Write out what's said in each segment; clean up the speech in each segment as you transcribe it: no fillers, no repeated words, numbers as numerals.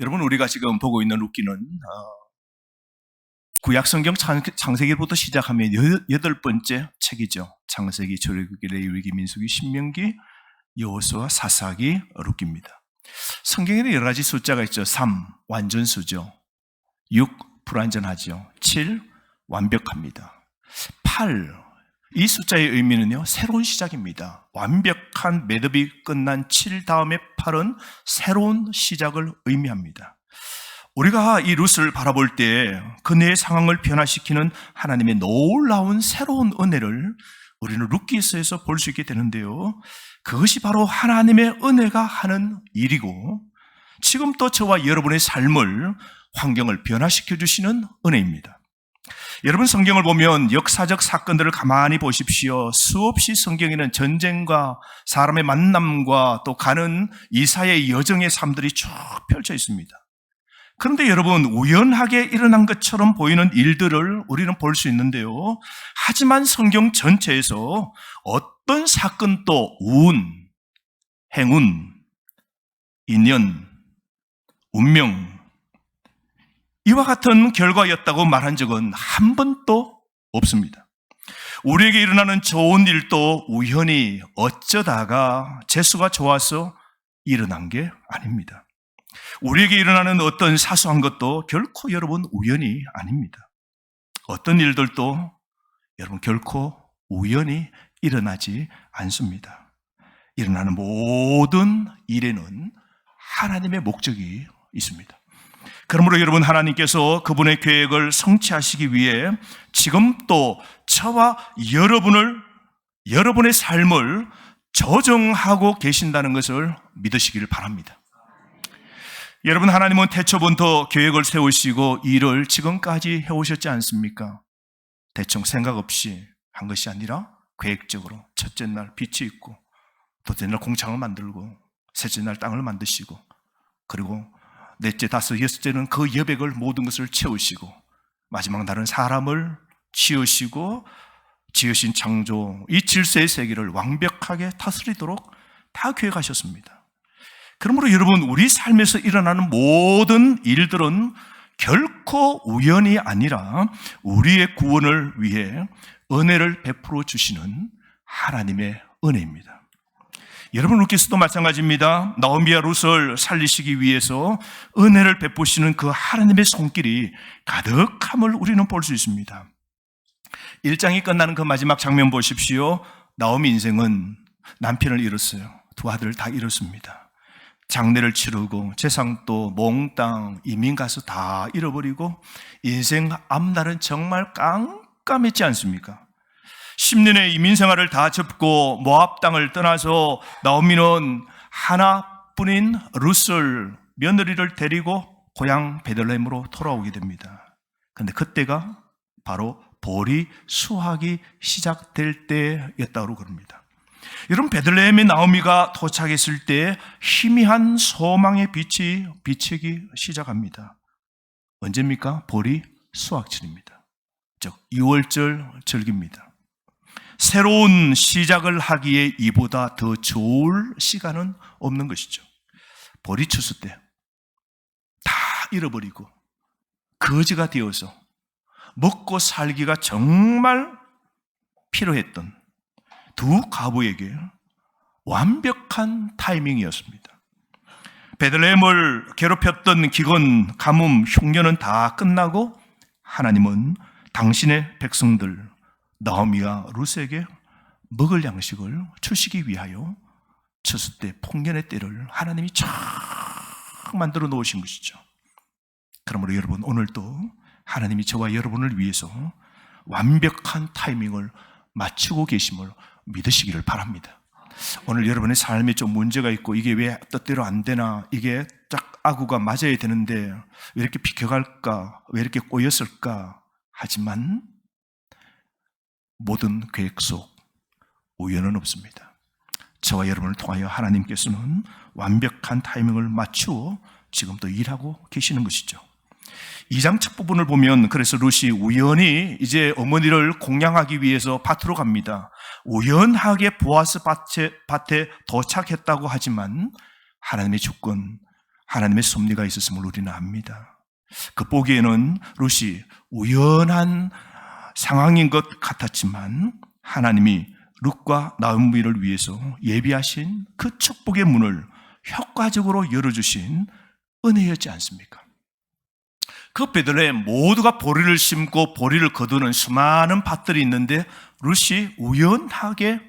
여러분, 우리가 지금 보고 있는 룻기는 구약성경 창세기부터 시작하면 8번째 책이죠. 창세기, 출애굽기, 레위기, 민수기, 신명기, 여호수아, 사사기, 룻기입니다. 성경에는 여러 가지 숫자가 있죠. 3, 완전수죠. 6, 불완전하죠. 7, 완벽합니다. 8, 이 숫자의 의미는요, 새로운 시작입니다. 완벽한 매듭이 끝난 7 다음에 8은 새로운 시작을 의미합니다. 우리가 이 룻을 바라볼 때 그녀의 상황을 변화시키는 하나님의 놀라운 새로운 은혜를 우리는 룻기서에서 볼 수 있게 되는데요, 그것이 바로 하나님의 은혜가 하는 일이고 지금 또 저와 여러분의 삶을, 환경을 변화시켜 주시는 은혜입니다. 여러분, 성경을 보면 역사적 사건들을 가만히 보십시오. 수없이 성경에는 전쟁과 사람의 만남과 또 가는 이사의 여정의 삶들이 쭉 펼쳐 있습니다. 그런데 여러분, 우연하게 일어난 것처럼 보이는 일들을 우리는 볼 수 있는데요, 하지만 성경 전체에서 어떤 사건도 운, 행운, 인연, 운명, 이와 같은 결과였다고 말한 적은 한 번도 없습니다. 우리에게 일어나는 좋은 일도 우연히 어쩌다가 재수가 좋아서 일어난 게 아닙니다. 우리에게 일어나는 어떤 사소한 것도 결코 여러분 우연이 아닙니다. 어떤 일들도 여러분 결코 우연히 일어나지 않습니다. 일어나는 모든 일에는 하나님의 목적이 있습니다. 그러므로 여러분, 하나님께서 그분의 계획을 성취하시기 위해 지금 또 저와 여러분의 삶을 조정하고 계신다는 것을 믿으시기를 바랍니다. 여러분, 하나님은 태초부터 계획을 세우시고 일을 지금까지 해오셨지 않습니까? 대충 생각 없이 한 것이 아니라 계획적으로 첫째 날 빛이 있고, 둘째 날 공창을 만들고, 셋째 날 땅을 만드시고, 그리고 넷째, 다섯, 여섯째는 그 여백을 모든 것을 채우시고, 마지막 날은 사람을 지으시고 지으신 창조, 이 질서의 세계를 완벽하게 다스리도록 다 계획하셨습니다. 그러므로 여러분, 우리 삶에서 일어나는 모든 일들은 결코 우연이 아니라 우리의 구원을 위해 은혜를 베풀어 주시는 하나님의 은혜입니다. 여러분, 룻기서도 마찬가지입니다. 나오미와 룻을 살리시기 위해서 은혜를 베푸시는 그 하나님의 손길이 가득함을 우리는 볼 수 있습니다. 1장이 끝나는 그 마지막 장면 보십시오. 나오미 인생은 남편을 잃었어요. 두 아들을 다 잃었습니다. 장례를 치르고 재산도 몽땅 이민 가서 다 잃어버리고 인생 앞날은 정말 깜깜했지 않습니까? 10년의 이민 생활을 다 접고 모압 땅을 떠나서 나오미는 하나뿐인 룻을, 며느리를 데리고 고향 베들레헴으로 돌아오게 됩니다. 그런데 그때가 바로 보리 수확이 시작될 때였다고 그럽니다. 여러분, 베들레헴에 나오미가 도착했을 때 희미한 소망의 빛이 비치기 시작합니다. 언제입니까? 보리 수확철입니다. 즉 6월절 절기입니다. 새로운 시작을 하기에 이보다 더 좋을 시간은 없는 것이죠. 보리 추수 때 다 잃어버리고 거지가 되어서 먹고 살기가 정말 필요했던 두 과부에게 완벽한 타이밍이었습니다. 베들레헴을 괴롭혔던 기근, 가뭄, 흉년은 다 끝나고 하나님은 당신의 백성들 나오미와 룻에게 먹을 양식을 주시기 위하여 추수 때 폭년의 때를 하나님이 쫙 만들어 놓으신 것이죠. 그러므로 여러분, 오늘도 하나님이 저와 여러분을 위해서 완벽한 타이밍을 맞추고 계심을 믿으시기를 바랍니다. 오늘 여러분의 삶에 좀 문제가 있고 이게 왜 뜻대로 안 되나, 이게 딱 아구가 맞아야 되는데 왜 이렇게 비켜갈까, 왜 이렇게 꼬였을까, 하지만 모든 계획 속 우연은 없습니다. 저와 여러분을 통하여 하나님께서는 완벽한 타이밍을 맞추어 지금도 일하고 계시는 것이죠. 2장 첫 부분을 보면, 그래서 룻이 우연히 이제 어머니를 공양하기 위해서 밭으로 갑니다. 우연하게 보아스 밭에 도착했다고 하지만 하나님의 주권, 하나님의 섭리가 있었음을 우리는 압니다. 그 보기에는 룻이 우연한 상황인 것 같았지만 하나님이 룻과 나오미를 위해서 예비하신 그 축복의 문을 효과적으로 열어주신 은혜였지 않습니까? 그 베들레헴 모두가 보리를 심고 보리를 거두는 수많은 밭들이 있는데 룻이 우연하게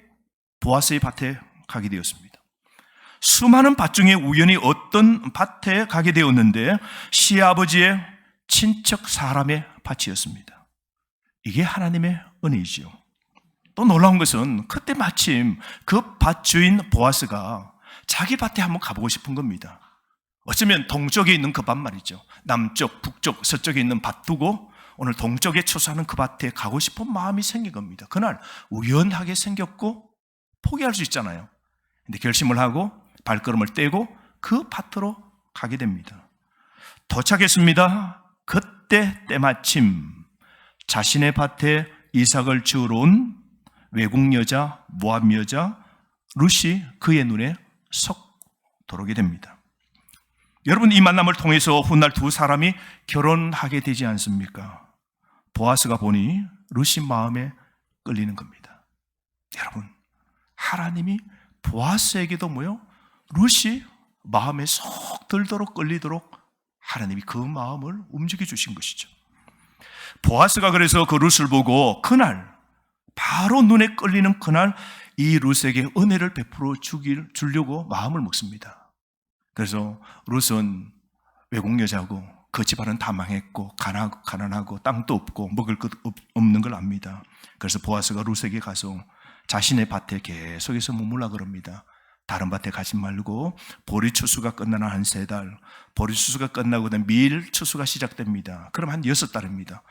보아스의 밭에 가게 되었습니다. 수많은 밭 중에 우연히 어떤 밭에 가게 되었는데 시아버지의 친척 사람의 밭이었습니다. 이게 하나님의 은혜이지요. 또 놀라운 것은 그때 마침 그 밭 주인 보아스가 자기 밭에 한번 가보고 싶은 겁니다. 어쩌면 동쪽에 있는 그 밭 말이죠. 남쪽, 북쪽, 서쪽에 있는 밭 두고 오늘 동쪽에 추수하는 그 밭에 가고 싶은 마음이 생긴 겁니다. 그날 우연하게 생겼고 포기할 수 있잖아요. 근데 결심을 하고 발걸음을 떼고 그 밭으로 가게 됩니다. 도착했습니다. 그때 때마침 자신의 밭에 이삭을 주우러 온 외국 여자, 모압 여자 룻이 그의 눈에 쏙 들어오게 됩니다. 여러분, 이 만남을 통해서 훗날 두 사람이 결혼하게 되지 않습니까? 보아스가 보니 룻이 마음에 끌리는 겁니다. 여러분, 하나님이 보아스에게도 룻이 마음에 쏙 들도록 끌리도록 하나님이 그 마음을 움직여 주신 것이죠. 보아스가 그래서 그 룻을 보고 그날 바로 눈에 끌리는 그날 이 룻에게 은혜를 베풀어 주려고 마음을 먹습니다. 그래서 룻은 외국 여자고 그 집안은 다 망했고 가난하고 땅도 없고 먹을 것 없는 걸 압니다. 그래서 보아스가 룻에게 가서 자신의 밭에 계속해서 머물라 그럽니다. 다른 밭에 가지 말고 보리 추수가 끝나는 한 3달, 보리 추수가 끝나고 밀 추수가 시작됩니다. 그럼 한 6달입니다.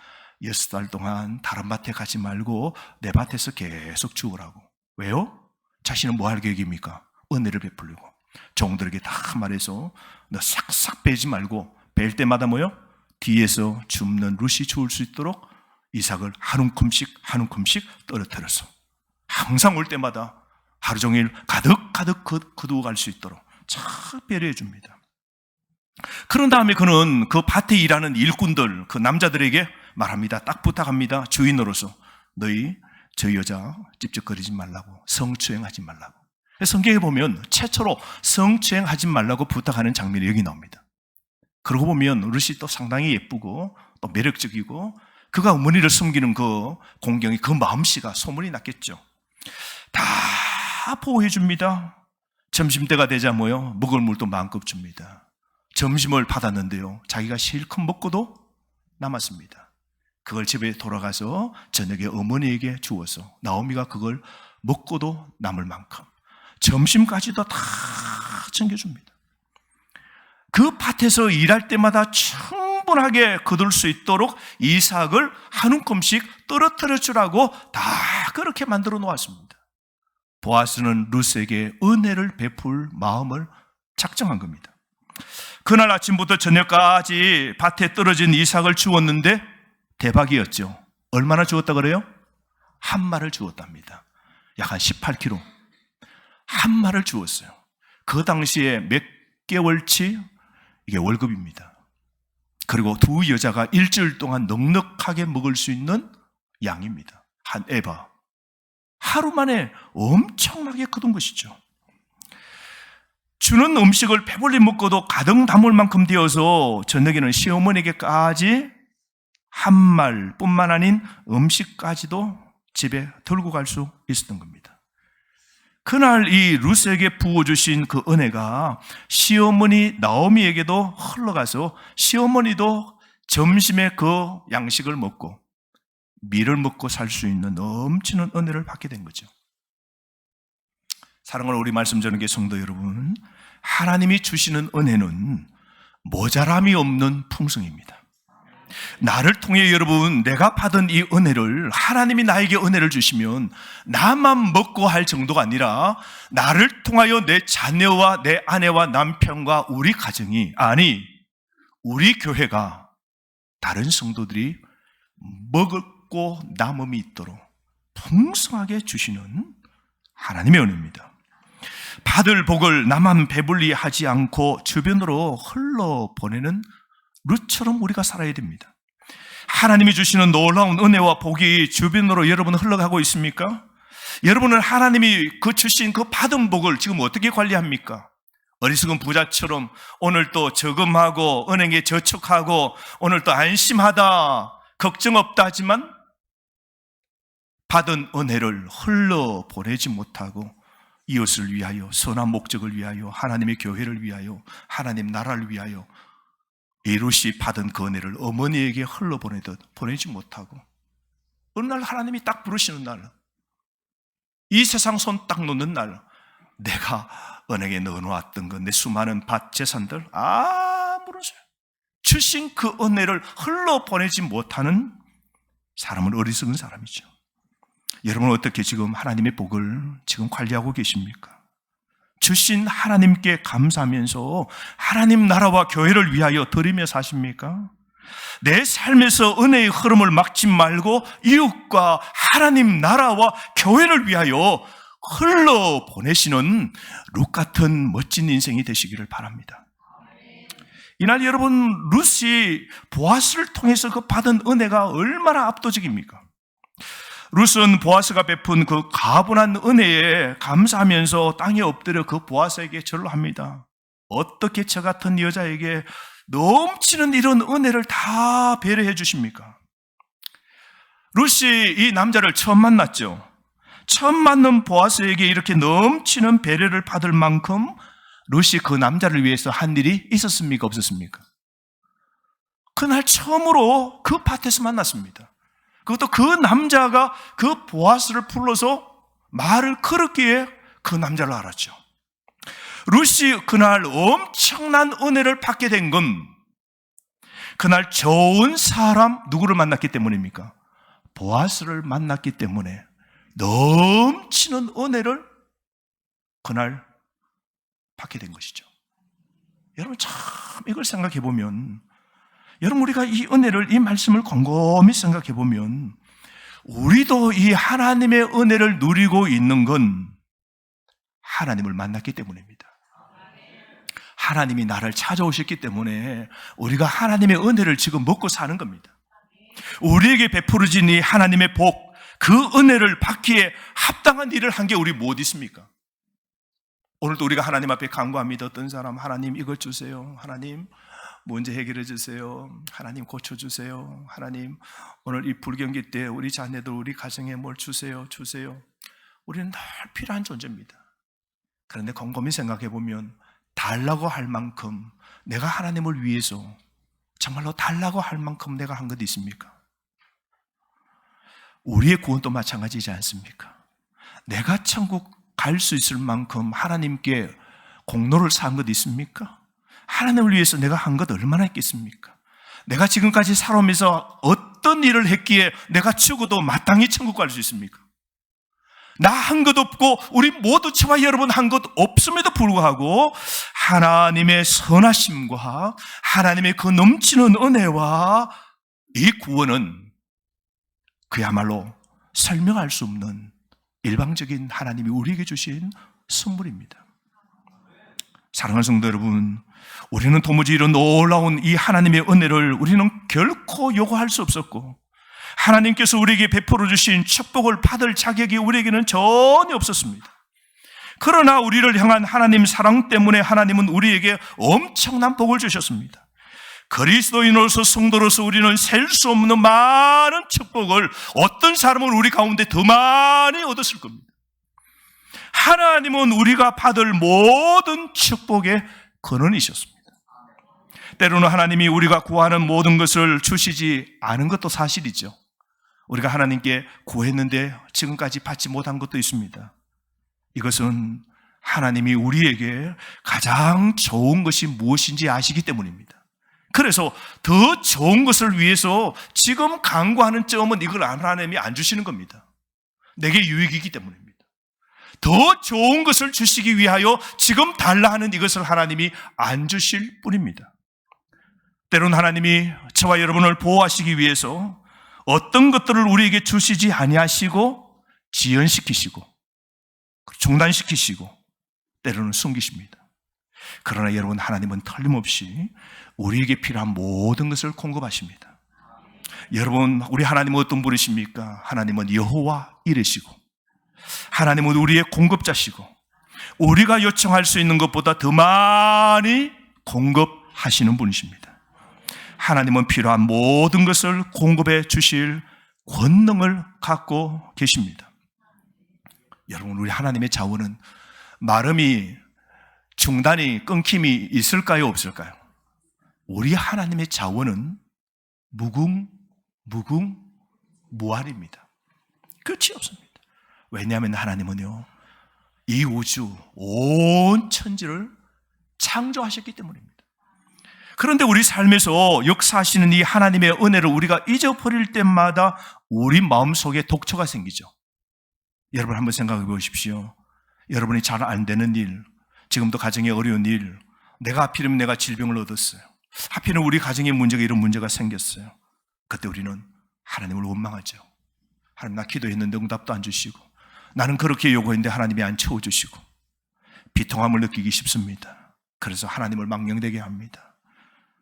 6달 동안 다른 밭에 가지 말고 내 밭에서 계속 주우라고. 왜요? 자신은 뭐 할 계획입니까? 은혜를 베풀려고. 종들에게 다 말해서 너 싹싹 베지 말고 벨 때마다 뒤에서 줍는 룻이 주울 수 있도록 이삭을 한 움큼씩 한 움큼씩 떨어뜨려서 항상 올 때마다 하루 종일 가득가득 거두어 갈 수 있도록 참 배려해 줍니다. 그런 다음에 그는 그 밭에 일하는 일꾼들, 그 남자들에게 말합니다. 딱 부탁합니다. 주인으로서 너희 저 여자 찝쩍거리지 말라고, 성추행하지 말라고. 성경에 보면 최초로 성추행하지 말라고 부탁하는 장면이 여기 나옵니다. 그러고 보면 룻이 또 상당히 예쁘고 또 매력적이고 그가 어머니를 숨기는 그 공경이 그 마음씨가 소문이 났겠죠. 다 보호해 줍니다. 점심때가 되자 먹을 물도 마음껏 줍니다. 점심을 받았는데요, 자기가 실컷 먹고도 남았습니다. 그걸 집에 돌아가서 저녁에 어머니에게 주어서 나오미가 그걸 먹고도 남을 만큼 점심까지도 다 챙겨줍니다. 그 밭에서 일할 때마다 충분하게 거둘 수 있도록 이삭을 한 움큼씩 떨어뜨려 주라고 다 그렇게 만들어 놓았습니다. 보아스는 룻에게 은혜를 베풀 마음을 작정한 겁니다. 그날 아침부터 저녁까지 밭에 떨어진 이삭을 주었는데 대박이었죠. 얼마나 주었다 그래요? 한 말을 주었답니다. 약 한 18kg. 한 말을 주었어요. 그 당시에 몇 개월치 이게 월급입니다. 그리고 두 여자가 일주일 동안 넉넉하게 먹을 수 있는 양입니다. 한 에바. 하루 만에 엄청나게 거둔 것이죠. 주는 음식을 배불리 먹고도 가득 담을 만큼 되어서 저녁에는 시어머니에게까지 한 말뿐만 아닌 음식까지도 집에 들고 갈 수 있었던 겁니다. 그날 이 룻에게 부어주신 그 은혜가 시어머니 나오미에게도 흘러가서 시어머니도 점심에 그 양식을 먹고 밀을 먹고 살 수 있는 넘치는 은혜를 받게 된 거죠. 사랑하는 우리 말씀 전하는 성도 여러분, 하나님이 주시는 은혜는 모자람이 없는 풍성입니다. 나를 통해 여러분, 내가 받은 이 은혜를, 하나님이 나에게 은혜를 주시면 나만 먹고 할 정도가 아니라 나를 통하여 내 자녀와 내 아내와 남편과 우리 가정이, 아니 우리 교회가, 다른 성도들이 먹고 남음이 있도록 풍성하게 주시는 하나님의 은혜입니다. 받을 복을 나만 배불리 하지 않고 주변으로 흘러보내는 룻처럼 우리가 살아야 됩니다. 하나님이 주시는 놀라운 은혜와 복이 주변으로 여러분 흘러가고 있습니까? 여러분은 하나님이 주신 그 받은 복을 지금 어떻게 관리합니까? 어리석은 부자처럼 오늘 또 저금하고 은행에 저축하고 오늘 또 안심하다, 걱정 없다 하지만 받은 은혜를 흘러보내지 못하고 이웃을 위하여, 선한 목적을 위하여, 하나님의 교회를 위하여, 하나님 나라를 위하여 이루시 받은 그 은혜를 어머니에게 흘러보내듯 보내지 못하고 어느 날 하나님이 딱 부르시는 날, 이 세상 손 딱 놓는 날, 내가 은행에 넣어놓았던 것, 내 수많은 밭 재산들 아무런 주신 그 은혜를 흘러보내지 못하는 사람은 어리석은 사람이죠. 여러분은 어떻게 지금 하나님의 복을 지금 관리하고 계십니까? 주신 하나님께 감사하면서 하나님 나라와 교회를 위하여 드리며 사십니까? 내 삶에서 은혜의 흐름을 막지 말고 이웃과 하나님 나라와 교회를 위하여 흘러보내시는 룻 같은 멋진 인생이 되시기를 바랍니다. 이날 여러분, 룻이 보아스를 통해서 그 받은 은혜가 얼마나 압도적입니까? 룻은 보아스가 베푼 그 가분한 은혜에 감사하면서 땅에 엎드려 그 보아스에게 절을 합니다. 어떻게 저 같은 여자에게 넘치는 이런 은혜를 다 배려해 주십니까? 룻이 이 남자를 처음 만났죠. 처음 만난 보아스에게 이렇게 넘치는 배려를 받을 만큼 룻이 그 남자를 위해서 한 일이 있었습니까? 없었습니까? 그날 처음으로 그 밭에서 만났습니다. 그것도 그 남자가 그 보아스를 불러서 말을 걸었기에 그 남자를 알았죠. 룻이 그날 엄청난 은혜를 받게 된 건 그날 좋은 사람 누구를 만났기 때문입니까? 보아스를 만났기 때문에 넘치는 은혜를 그날 받게 된 것이죠. 여러분 참 이걸 생각해 보면, 여러분 우리가 이 은혜를, 이 말씀을 곰곰이 생각해 보면 우리도 이 하나님의 은혜를 누리고 있는 건 하나님을 만났기 때문입니다. 하나님이 나를 찾아오셨기 때문에 우리가 하나님의 은혜를 지금 먹고 사는 겁니다. 우리에게 베풀어진 이 하나님의 복, 그 은혜를 받기에 합당한 일을 한 게 우리 못 있습니까? 오늘도 우리가 하나님 앞에 간구합니다. 어떤 사람, 하나님 이것 주세요. 하나님 문제 해결해 주세요. 하나님 고쳐주세요. 하나님 오늘 이 불경기 때 우리 자녀들, 우리 가정에 뭘 주세요. 우리는 늘 필요한 존재입니다. 그런데 곰곰이 생각해 보면 달라고 할 만큼, 내가 하나님을 위해서 정말로 달라고 할 만큼 내가 한 것 있습니까? 우리의 구원도 마찬가지지 않습니까? 내가 천국 갈 수 있을 만큼 하나님께 공로를 쌓은 것 있습니까? 하나님을 위해서 내가 한 것 얼마나 있겠습니까? 내가 지금까지 살아오면서 어떤 일을 했기에 내가 죽어도 마땅히 천국 갈 수 있습니까? 나 한 것 없고 우리 모두 저와 여러분 한 것 없음에도 불구하고 하나님의 선하심과 하나님의 그 넘치는 은혜와 이 구원은 그야말로 설명할 수 없는 일방적인 하나님이 우리에게 주신 선물입니다. 사랑하는 성도 여러분, 우리는 도무지 이런 놀라운 이 하나님의 은혜를 우리는 결코 요구할 수 없었고, 하나님께서 우리에게 베풀어 주신 축복을 받을 자격이 우리에게는 전혀 없었습니다. 그러나 우리를 향한 하나님 사랑 때문에 하나님은 우리에게 엄청난 복을 주셨습니다. 그리스도인으로서 성도로서 우리는 셀 수 없는 많은 축복을, 어떤 사람은 우리 가운데 더 많이 얻었을 겁니다. 하나님은 우리가 받을 모든 축복의 근원이셨습니다. 때로는 하나님이 우리가 구하는 모든 것을 주시지 않은 것도 사실이죠. 우리가 하나님께 구했는데 지금까지 받지 못한 것도 있습니다. 이것은 하나님이 우리에게 가장 좋은 것이 무엇인지 아시기 때문입니다. 그래서 더 좋은 것을 위해서 지금 간구하는 점은 이걸 하나님이 안 주시는 겁니다. 내게 유익이기 때문입니다. 더 좋은 것을 주시기 위하여 지금 달라 하는 이것을 하나님이 안 주실 뿐입니다. 때로는 하나님이 저와 여러분을 보호하시기 위해서 어떤 것들을 우리에게 주시지 아니하시고 지연시키시고 중단시키시고 때로는 숨기십니다. 그러나 여러분, 하나님은 틀림없이 우리에게 필요한 모든 것을 공급하십니다. 여러분, 우리 하나님은 어떤 분이십니까? 하나님은 여호와 이르시고, 하나님은 우리의 공급자시고, 우리가 요청할 수 있는 것보다 더 많이 공급하시는 분이십니다. 하나님은 필요한 모든 것을 공급해 주실 권능을 갖고 계십니다. 여러분, 우리 하나님의 자원은 마름이, 중단이, 끊김이 있을까요, 없을까요? 우리 하나님의 자원은 무궁무한입니다. 끝이 없습니다. 왜냐하면 하나님은요, 이 우주, 온 천지를 창조하셨기 때문입니다. 그런데 우리 삶에서 역사하시는 이 하나님의 은혜를 우리가 잊어버릴 때마다 우리 마음속에 독초가 생기죠. 여러분, 한번 생각해 보십시오. 여러분이 잘 안 되는 일, 지금도 가정에 어려운 일, 하필이면 내가 질병을 얻었어요. 하필이면 우리 가정에 문제가, 이런 문제가 생겼어요. 그때 우리는 하나님을 원망하죠. 하나님, 나 기도했는데 응답도 안 주시고, 나는 그렇게 요구했는데 하나님이 안 채워주시고, 비통함을 느끼기 쉽습니다. 그래서 하나님을 망령되게 합니다.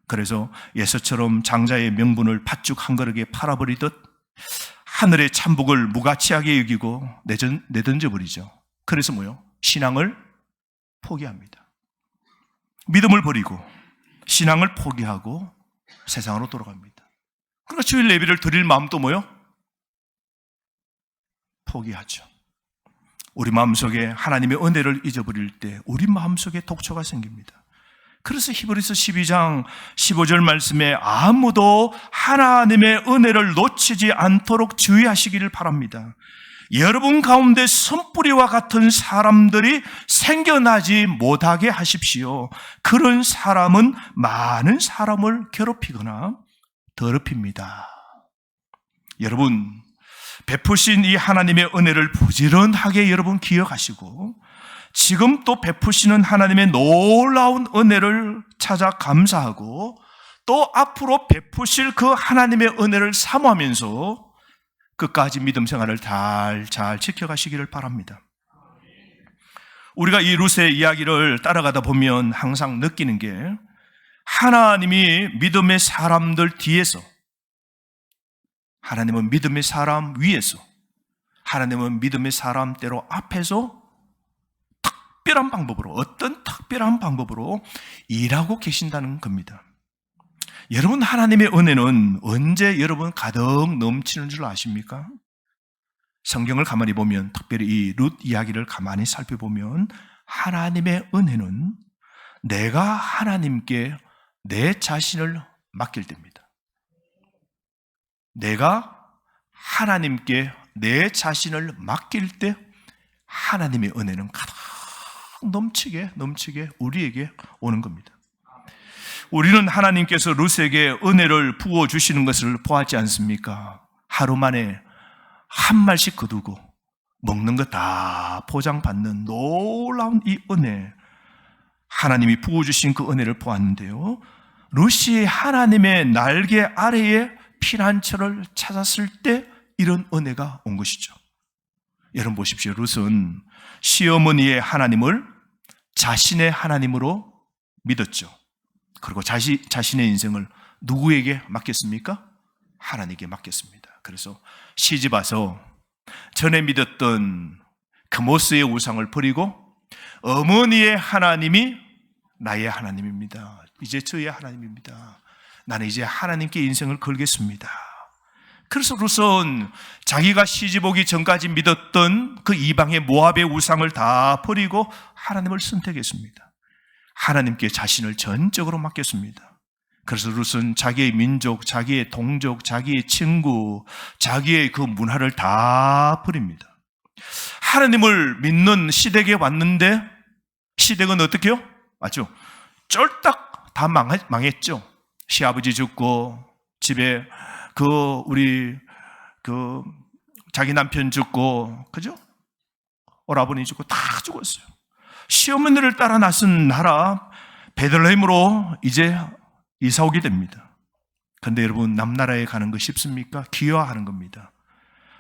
그래서 예서처럼 장자의 명분을 팥죽 한 그릇에 팔아버리듯 하늘의 참복을 무가치하게 여기고 내던져버리죠. 그래서 뭐요? 신앙을 포기합니다. 믿음을 버리고 신앙을 포기하고 세상으로 돌아갑니다. 그러나 주일 예배를 드릴 마음도 뭐요? 포기하죠. 우리 마음속에 하나님의 은혜를 잊어버릴 때 우리 마음속에 독초가 생깁니다. 그래서 히브리서 12장 15절 말씀에 아무도 하나님의 은혜를 놓치지 않도록 주의하시기를 바랍니다. 여러분 가운데 선뿌리와 같은 사람들이 생겨나지 못하게 하십시오. 그런 사람은 많은 사람을 괴롭히거나 더럽힙니다. 여러분, 베푸신 이 하나님의 은혜를 부지런하게 여러분 기억하시고, 지금 또 베푸시는 하나님의 놀라운 은혜를 찾아 감사하고, 또 앞으로 베푸실 그 하나님의 은혜를 사모하면서 끝까지 믿음 생활을 잘 지켜가시기를 바랍니다. 우리가 이 룻의 이야기를 따라가다 보면 항상 느끼는 게, 하나님이 믿음의 사람들 뒤에서, 하나님은 믿음의 사람 위에서, 하나님은 믿음의 사람대로 앞에서 특별한 방법으로, 어떤 특별한 방법으로 일하고 계신다는 겁니다. 여러분, 하나님의 은혜는 언제 여러분 가득 넘치는 줄 아십니까? 성경을 가만히 보면, 특별히 이 룻 이야기를 가만히 살펴보면, 하나님의 은혜는 내가 하나님께 내 자신을 맡길 때입니다. 내가 하나님께 내 자신을 맡길 때 하나님의 은혜는 가득 넘치게 우리에게 오는 겁니다. 우리는 하나님께서 룻에게 은혜를 부어주시는 것을 보았지 않습니까? 하루 만에 한 말씩 거두고 먹는 거 다 보장받는 놀라운 이 은혜, 하나님이 부어주신 그 은혜를 보았는데요, 룻이 하나님의 날개 아래에 피난처를 찾았을 때 이런 은혜가 온 것이죠. 여러분 보십시오. 룻은 시어머니의 하나님을 자신의 하나님으로 믿었죠. 그리고 자신의 인생을 누구에게 맡겼습니까? 하나님께 맡겼습니다. 그래서 시집 와서 전에 믿었던 그모스의 우상을 버리고, 어머니의 하나님이 나의 하나님입니다. 이제 저의 하나님입니다. 나는 이제 하나님께 인생을 걸겠습니다. 그래서 룻은 자기가 시집 오기 전까지 믿었던 그 이방의 모압의 우상을 다 버리고 하나님을 선택했습니다. 하나님께 자신을 전적으로 맡겼습니다. 그래서 룻은 자기의 민족, 자기의 동족, 자기의 친구, 자기의 그 문화를 다 버립니다. 하나님을 믿는 시댁에 왔는데, 시댁은 어떻게 해요? 맞죠? 쫄딱 다 망했죠. 시아버지 죽고, 집에 자기 남편 죽고, 그죠? 오라버니 죽고 다 죽었어요. 시어머니를 따라 나선 나라 베들레헴으로 이제 이사 오게 됩니다. 그런데 여러분, 남나라에 가는 거 쉽습니까? 기여하는 겁니다.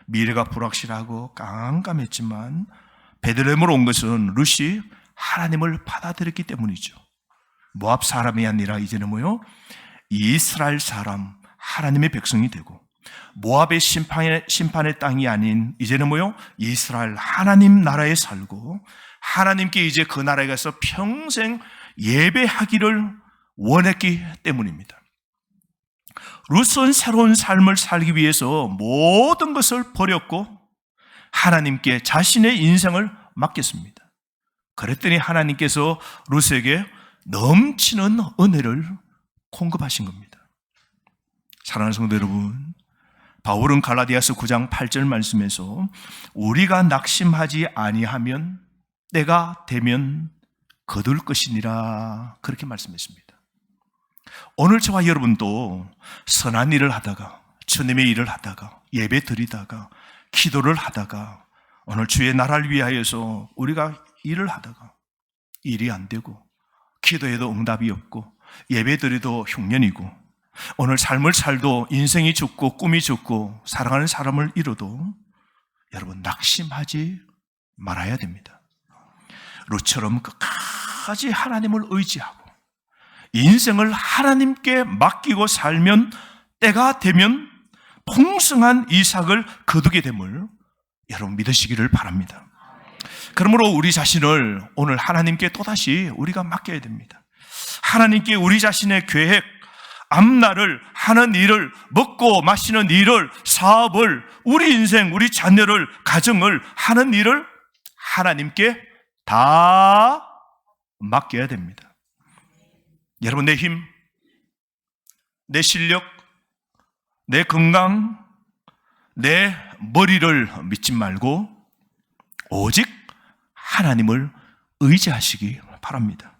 미래가 불확실하고 깜깜했지만 베들레헴으로 온 것은 룻이 하나님을 받아들였기 때문이죠. 모압 사람이 아니라 이제는 뭐요? 이스라엘 사람, 하나님의 백성이 되고, 모압의 심판의 땅이 아닌 이제는 뭐요? 이스라엘 하나님 나라에 살고, 하나님께 이제 그 나라에 가서 평생 예배하기를 원했기 때문입니다. 룻은 새로운 삶을 살기 위해서 모든 것을 버렸고 하나님께 자신의 인생을 맡겼습니다. 그랬더니 하나님께서 룻에게 넘치는 은혜를 공급하신 겁니다. 사랑하는 성도 여러분, 바울은 갈라디아서 9장 8절 말씀에서 우리가 낙심하지 아니하면 때가 되면 거둘 것이니라 그렇게 말씀했습니다. 오늘 저와 여러분도 선한 일을 하다가, 주님의 일을 하다가, 예배 드리다가, 기도를 하다가, 오늘 주의 나라를 위하여서 우리가 일을 하다가 일이 안 되고, 기도해도 응답이 없고, 예배 드리도 흉년이고, 오늘 삶을 살도 인생이 죽고 꿈이 죽고 사랑하는 사람을 잃어도 여러분 낙심하지 말아야 됩니다. 룻처럼 끝까지 하나님을 의지하고 인생을 하나님께 맡기고 살면 때가 되면 풍성한 이삭을 거두게 됨을 여러분 믿으시기를 바랍니다. 그러므로 우리 자신을 오늘 하나님께 또다시 우리가 맡겨야 됩니다. 하나님께 우리 자신의 계획, 앞날을, 하는 일을, 먹고 마시는 일을, 사업을, 우리 인생, 우리 자녀를, 가정을, 하는 일을 하나님께 다 맡겨야 됩니다. 여러분, 내 힘, 내 실력, 내 건강, 내 머리를 믿지 말고 오직 하나님을 의지하시기 바랍니다.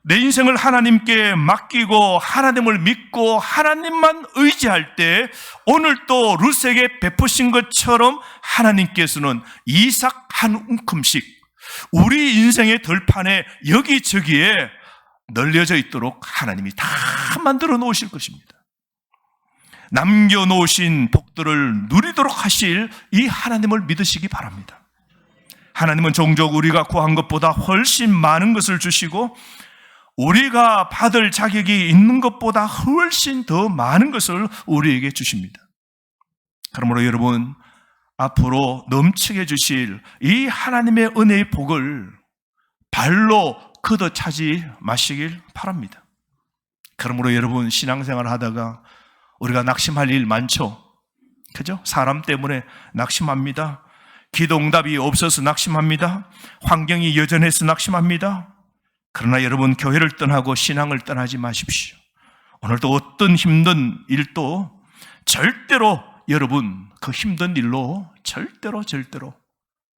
내 인생을 하나님께 맡기고 하나님을 믿고 하나님만 의지할 때 오늘 또 룻에게 베푸신 것처럼 하나님께서는 이삭 한 움큼씩 우리 인생의 들판에 여기저기에 널려져 있도록 하나님이 다 만들어 놓으실 것입니다. 남겨놓으신 복들을 누리도록 하실 이 하나님을 믿으시기 바랍니다. 하나님은 종종 우리가 구한 것보다 훨씬 많은 것을 주시고 우리가 받을 자격이 있는 것보다 훨씬 더 많은 것을 우리에게 주십니다. 그러므로 여러분, 앞으로 넘치게 주실 이 하나님의 은혜의 복을 발로 걷어차지 마시길 바랍니다. 그러므로 여러분, 신앙생활 하다가 우리가 낙심할 일 많죠? 그죠? 사람 때문에 낙심합니다. 기도 응답이 없어서 낙심합니다. 환경이 여전해서 낙심합니다. 그러나 여러분, 교회를 떠나고 신앙을 떠나지 마십시오. 오늘도 어떤 힘든 일도 절대로 여러분 그 힘든 일로 절대로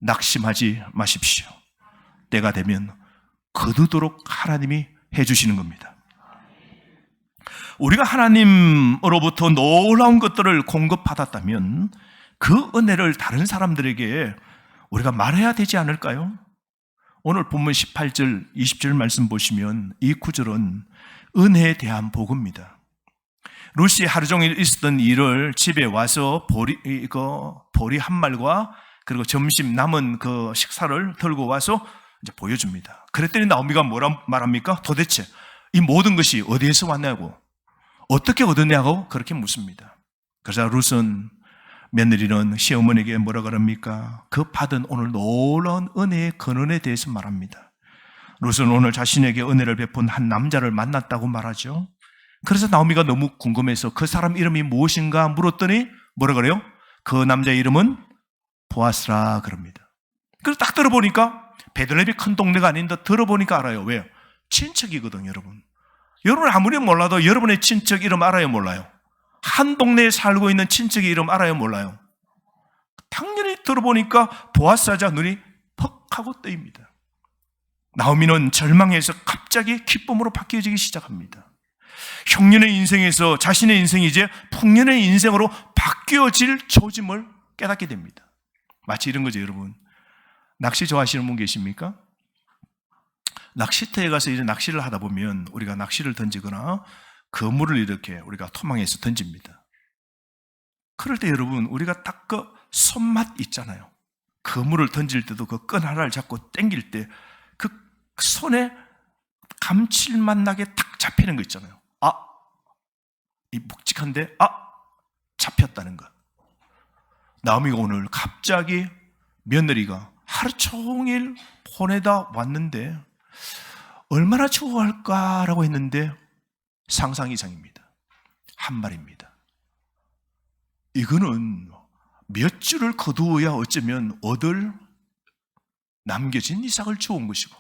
낙심하지 마십시오. 때가 되면 거두도록 하나님이 해주시는 겁니다. 우리가 하나님으로부터 놀라운 것들을 공급받았다면 그 은혜를 다른 사람들에게 우리가 말해야 되지 않을까요? 오늘 본문 18절, 20절 말씀 보시면 이 구절은 은혜에 대한 복음입니다. 룻이 하루 종일 있었던 일을 집에 와서 보리 한 말과 그리고 점심 남은 그 식사를 들고 와서 이제 보여줍니다. 그랬더니 나오미가 뭐라 말합니까? 도대체 이 모든 것이 어디에서 왔냐고, 어떻게 얻었냐고 그렇게 묻습니다. 그래서 룻은 며느리는 시어머니에게 뭐라 그럽니까? 그 받은 오늘 놀라운 은혜의 근원에 대해서 말합니다. 룻은 오늘 자신에게 은혜를 베푼 한 남자를 만났다고 말하죠. 그래서 나오미가 너무 궁금해서 그 사람 이름이 무엇인가 물었더니 뭐라 그래요? 그 남자의 이름은 보아스라 그럽니다. 그래서 딱 들어보니까 베들레헴이 큰 동네가 아닌데 들어보니까 알아요. 왜요? 친척이거든요, 여러분. 여러분 아무리 몰라도 여러분의 친척 이름 알아요, 몰라요? 한 동네에 살고 있는 친척의 이름 알아요, 몰라요? 당연히 들어보니까 보아스자 눈이 퍽 하고 뜨입니다. 나오미는 절망해서 갑자기 기쁨으로 바뀌어지기 시작합니다. 흉년의 인생에서 자신의 인생이 이제 풍년의 인생으로 바뀌어질 조짐을 깨닫게 됩니다. 마치 이런 거죠, 여러분. 낚시 좋아하시는 분 계십니까? 낚시터에 가서 이제 낚시를 하다 보면 우리가 낚시를 던지거나 그물을 이렇게 우리가 토망에서 던집니다. 그럴 때 여러분, 우리가 딱 그 손맛 있잖아요. 그물을 던질 때도 그 끈 하나를 잡고 당길 때 그 손에 감칠맛 나게 탁 잡히는 거 있잖아요. 이 묵직한데 잡혔다는 것. 나오미가 오늘 갑자기 며느리가 하루 종일 보내다 왔는데 얼마나 좋아할까라고 했는데 상상 이상입니다. 한 말입니다. 이거는 몇 줄을 거두어야 어쩌면 얻을 남겨진 이삭을 주온 것이고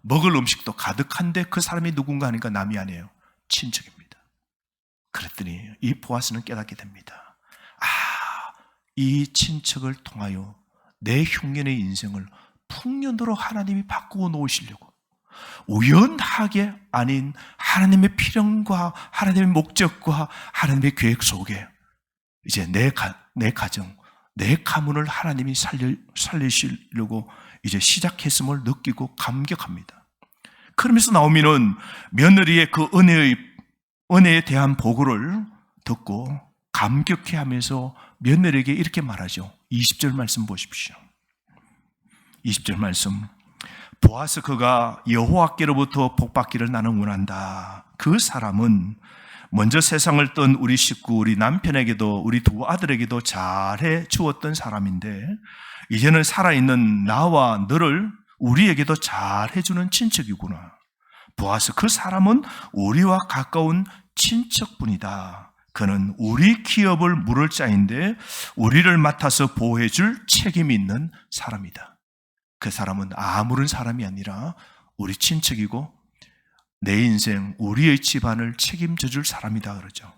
먹을 음식도 가득한데 그 사람이 누군가 하니까 남이 아니에요. 친척입니다. 그랬더니 이 보아스는 깨닫게 됩니다. 이 친척을 통하여 내 흉년의 인생을 풍년으로 하나님이 바꾸어 놓으시려고 우연하게 아닌 하나님의 필연과 하나님의 목적과 하나님의 계획 속에 이제 내 가정, 내 가문을 하나님이 살리시려고 이제 시작했음을 느끼고 감격합니다. 그러면서 나오미는 며느리의 그 은혜에 대한 보고를 듣고 감격해하면서 며느리에게 이렇게 말하죠. 20절 말씀 보십시오. 20절 말씀. 보아스 그가 여호와께로부터 복받기를 나는 원한다. 그 사람은 먼저 세상을 떤 우리 식구, 우리 남편에게도 우리 두 아들에게도 잘해 주었던 사람인데 이제는 살아있는 나와 너를 우리에게도 잘해 주는 친척이구나. 보아스 그 사람은 우리와 가까운 친척분이다. 그는 우리 기업을 물을 자인데 우리를 맡아서 보호해 줄 책임이 있는 사람이다. 그 사람은 아무런 사람이 아니라 우리 친척이고 내 인생, 우리의 집안을 책임져 줄 사람이다 그러죠.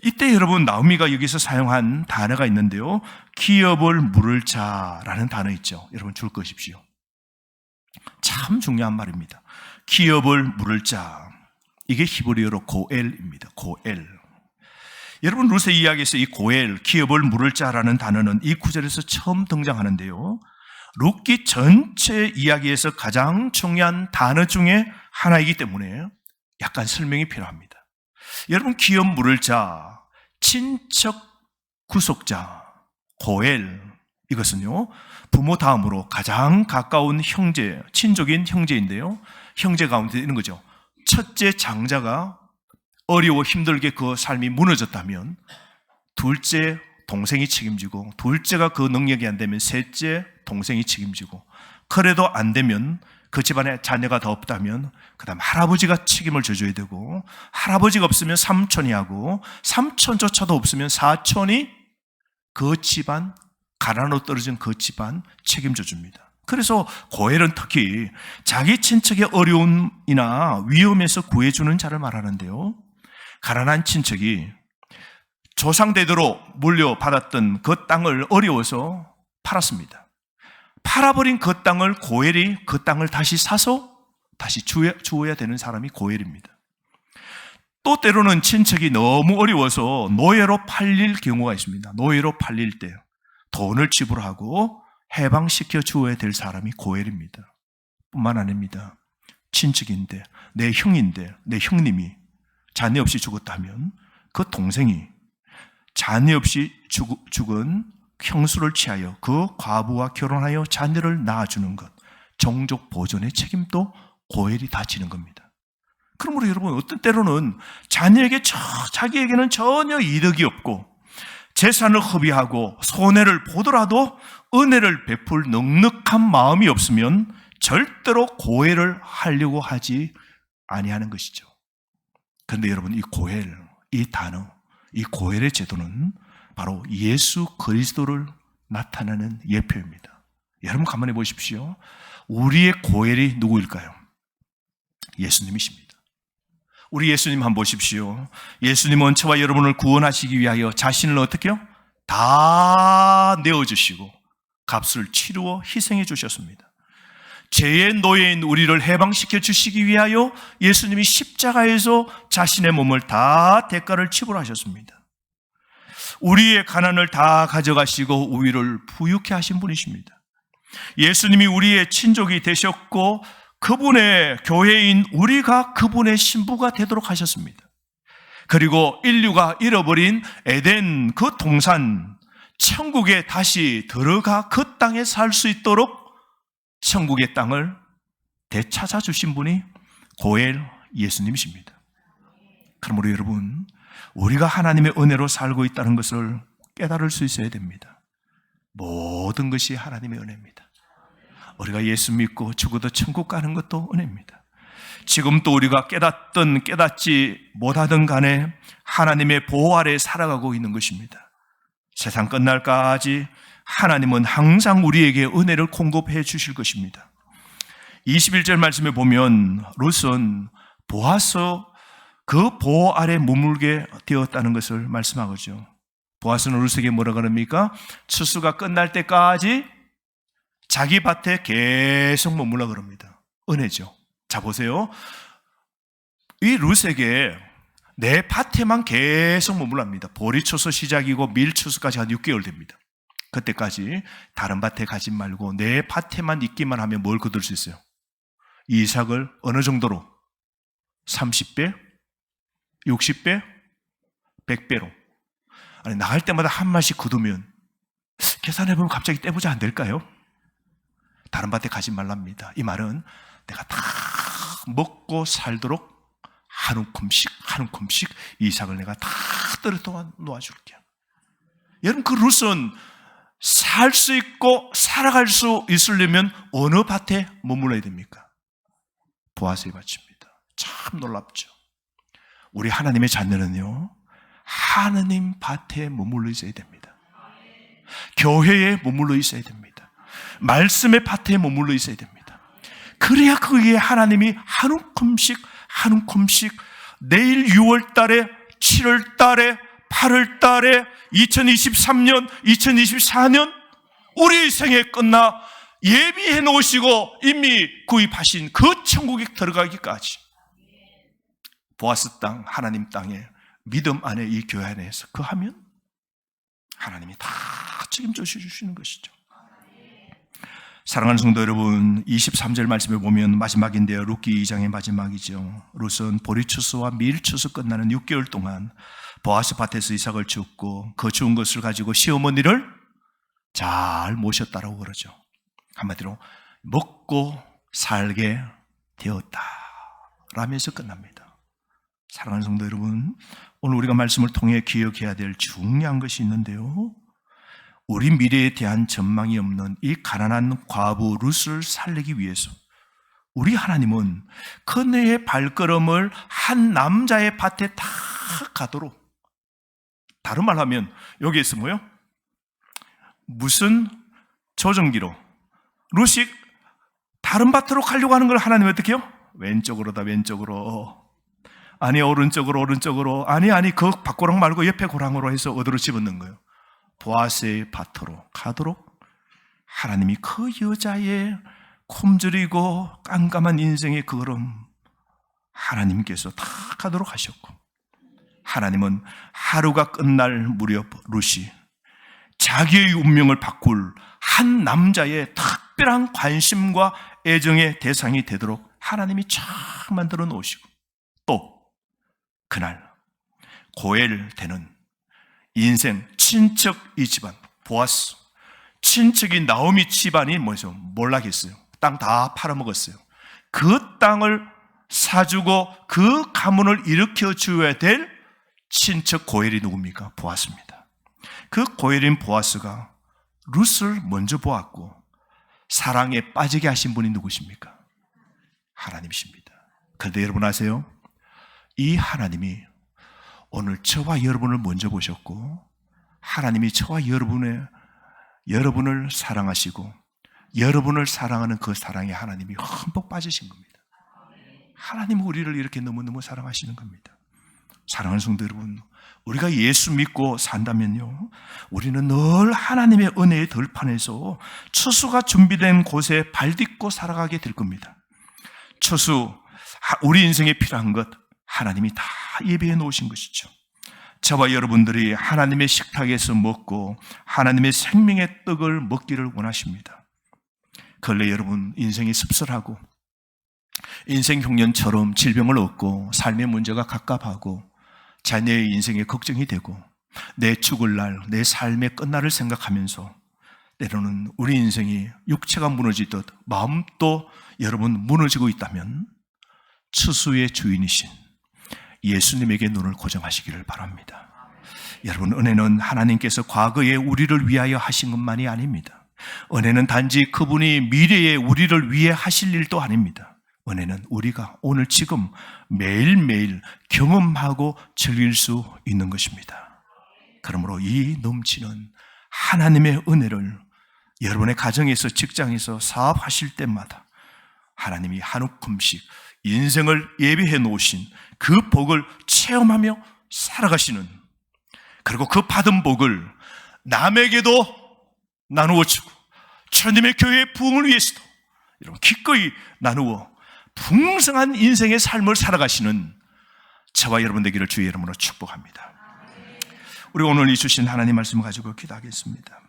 이때 여러분 나오미가 여기서 사용한 단어가 있는데요. 기업을 물을 자라는 단어 있죠. 여러분 줄 것입시오. 참 중요한 말입니다. 기업을 물을 자. 이게 히브리어로 고엘입니다. 고엘. 여러분 룻의 이야기에서 이 고엘, 기업을 물을 자라는 단어는 이 구절에서 처음 등장하는데요. 룻기 전체 이야기에서 가장 중요한 단어 중에 하나이기 때문에 약간 설명이 필요합니다. 여러분 기업 물을 자, 친척 구속자, 고엘 이것은요 부모 다음으로 가장 가까운 형제, 친족인 형제인데요. 형제 가운데 있는 거죠. 첫째 장자가 어려워 힘들게 그 삶이 무너졌다면 둘째 동생이 책임지고 둘째가 그 능력이 안 되면 셋째 동생이 책임지고 그래도 안 되면 그 집안에 자녀가 더 없다면 그 다음 할아버지가 책임을 져줘야 되고 할아버지가 없으면 삼촌이 하고 삼촌조차도 없으면 사촌이 그 집안 가난으로 떨어진 그 집안 책임져 줍니다. 그래서 고엘은 특히 자기 친척의 어려움이나 위험에서 구해주는 자를 말하는데요. 가난한 친척이 조상대대로 물려받았던 그 땅을 어려워서 팔았습니다. 팔아버린 그 땅을 고엘이 그 땅을 다시 사서 다시 주어야 되는 사람이 고엘입니다. 또 때로는 친척이 너무 어려워서 노예로 팔릴 경우가 있습니다. 노예로 팔릴 때 돈을 지불하고 해방시켜 주어야 될 사람이 고엘입니다. 뿐만 아닙니다. 친척인데 내 형인데 내 형님이 자녀 없이 죽었다면 그 동생이 자녀 없이 죽은 형수를 취하여 그 과부와 결혼하여 자녀를 낳아주는 것, 종족 보존의 책임도 고엘이 다 지는 겁니다. 그러므로 여러분 어떤 때로는 자기에게는 전혀 이득이 없고 재산을 허비하고 손해를 보더라도 은혜를 베풀 넉넉한 마음이 없으면 절대로 고엘을 하려고 하지 아니하는 것이죠. 그런데 여러분 이 고엘, 이 단어, 이 고엘의 제도는 바로 예수 그리스도를 나타내는 예표입니다. 여러분 가만히 보십시오. 우리의 고엘이 누구일까요? 예수님이십니다. 우리 예수님 한번 보십시오. 예수님은 저와 여러분을 구원하시기 위하여 자신을 어떻게요? 다 내어주시고 값을 치루어 희생해 주셨습니다. 죄의 노예인 우리를 해방시켜 주시기 위하여 예수님이 십자가에서 자신의 몸을 다 대가를 치불하셨습니다. 우리의 가난을 다 가져가시고 우리를 부유케 하신 분이십니다. 예수님이 우리의 친족이 되셨고 그분의 교회인 우리가 그분의 신부가 되도록 하셨습니다. 그리고 인류가 잃어버린 에덴 그 동산 천국에 다시 들어가 그 땅에 살 수 있도록 천국의 땅을 되찾아주신 분이 고엘 예수님이십니다. 그러므로 여러분, 우리가 하나님의 은혜로 살고 있다는 것을 깨달을 수 있어야 됩니다. 모든 것이 하나님의 은혜입니다. 우리가 예수 믿고 죽어도 천국 가는 것도 은혜입니다. 지금 또 우리가 깨닫든 깨닫지 못하든 간에 하나님의 보호 아래 살아가고 있는 것입니다. 세상 끝날까지 하나님은 항상 우리에게 은혜를 공급해 주실 것입니다. 21절 말씀에 보면 룻은 보아스 그 보호 아래 머물게 되었다는 것을 말씀하거죠. 보아스는 룻에게 뭐라 그럽니까? 추수가 끝날 때까지 자기 밭에 계속 머물라 그럽니다. 은혜죠. 자, 보세요. 이 룻에게 내 밭에만 계속 머물랍니다. 보리추수 시작이고 밀추수까지 한 6개월 됩니다. 그때까지 다른 밭에 가지 말고 내 밭에만 있기만 하면 뭘 거둘 수 있어요? 이삭을 어느 정도로? 30배? 60배? 100배로. 아니, 나갈 때마다 한 마씩 거두면 계산해보면 갑자기 떼부자 안 될까요? 다른 밭에 가지 말랍니다. 이 말은 내가 다 먹고 살도록 한 움큼씩 한 움큼씩 이삭을 내가 다 떨어뜨려 놓아줄게요. 여러분, 그 룻은 살 수 있고 살아갈 수 있으려면 어느 밭에 머물러야 됩니까? 보아스의 밭입니다. 참 놀랍죠. 우리 하나님의 자녀는요, 하나님 밭에 머물러 있어야 됩니다. 교회에 머물러 있어야 됩니다. 말씀의 밭에 머물러 있어야 됩니다. 그래야 그 위에 하나님이 한 움큼씩 한 움큼씩 내일 6월 달에 7월 달에 8월 달에 2023년 2024년 우리 생에 끝나 예비해 놓으시고 이미 구입하신 그 천국에 들어가기까지 보아스 땅, 하나님 땅에 믿음 안에 이 교회 안에서 그 하면 하나님이 다 책임져 주시는 것이죠. 사랑하는 성도 여러분, 23절 말씀을 보면 마지막인데요. 룻기 2장의 마지막이죠. 룻은 보리추수와 밀추수 끝나는 6개월 동안 보아스 밭에서 이삭을 줍고 그 주운 것을 가지고 시어머니를 잘 모셨다라고 그러죠. 한마디로 먹고 살게 되었다 라면서 끝납니다. 사랑하는 성도 여러분, 오늘 우리가 말씀을 통해 기억해야 될 중요한 것이 있는데요. 우리 미래에 대한 전망이 없는 이 가난한 과부 룻을 살리기 위해서 우리 하나님은 그녀의 발걸음을 한 남자의 밭에 다 가도록, 다른 말 하면 여기에서 뭐요? 무슨 조정기로 룻이 다른 밭으로 가려고 하는 걸 하나님이 어떻게 해요? 왼쪽으로다, 왼쪽으로. 아니, 오른쪽으로, 오른쪽으로. 아니, 그 밭고랑 말고 옆에 고랑으로 해서 어디로 집어넣는 거예요? 보아스의 밭으로 가도록 하나님이 그 여자의 콤졸이고 깜깜한 인생의 그 걸음 하나님께서 다 가도록 하셨고, 하나님은 하루가 끝날 무렵 룻이 자기의 운명을 바꿀 한 남자의 특별한 관심과 애정의 대상이 되도록 하나님이 잘 만들어 놓으시고, 또 그날 고엘 되는 인생 친척 이 집안 보아스 친척인 나오미 집안이 뭐죠? 몰락했어요. 땅 다 팔아먹었어요. 그 땅을 사주고 그 가문을 일으켜 주어야 될 친척 고엘이 누굽니까? 보아스입니다. 그 고엘인 보아스가 룻을 먼저 보았고 사랑에 빠지게 하신 분이 누구십니까? 하나님이십니다. 그런데 여러분 아세요? 이 하나님이 오늘 저와 여러분을 먼저 보셨고, 하나님이 저와 여러분을 사랑하시고 여러분을 사랑하는 그 사랑에 하나님이 흠뻑 빠지신 겁니다. 하나님은 우리를 이렇게 너무너무 사랑하시는 겁니다. 사랑하는 성도 여러분, 우리가 예수 믿고 산다면요, 우리는 늘 하나님의 은혜의 들판에서 추수가 준비된 곳에 발 딛고 살아가게 될 겁니다. 추수, 우리 인생에 필요한 것 하나님이 다 예비해 놓으신 것이죠. 저와 여러분들이 하나님의 식탁에서 먹고 하나님의 생명의 떡을 먹기를 원하십니다. 근래 여러분 인생이 씁쓸하고 인생 흉년처럼 질병을 얻고 삶의 문제가 갑갑하고 자녀의 인생에 걱정이 되고 내 죽을 날, 내 삶의 끝날을 생각하면서 때로는 우리 인생이 육체가 무너지듯 마음도 여러분 무너지고 있다면 처수의 주인이신 예수님에게 눈을 고정하시기를 바랍니다. 여러분, 은혜는 하나님께서 과거에 우리를 위하여 하신 것만이 아닙니다. 은혜는 단지 그분이 미래에 우리를 위해 하실 일도 아닙니다. 은혜는 우리가 오늘 지금 매일매일 경험하고 즐길 수 있는 것입니다. 그러므로 이 넘치는 하나님의 은혜를 여러분의 가정에서, 직장에서, 사업하실 때마다 하나님이 한 움큼씩 인생을 예비해 놓으신 그 복을 체험하며 살아가시는, 그리고 그 받은 복을 남에게도 나누어 주고 주님의 교회의 부흥을 위해서도 여러분 기꺼이 나누어 풍성한 인생의 삶을 살아가시는 저와 여러분 되기를 주의 이름으로 축복합니다. 우리 오늘 이 주신 하나님 말씀을 가지고 기도하겠습니다.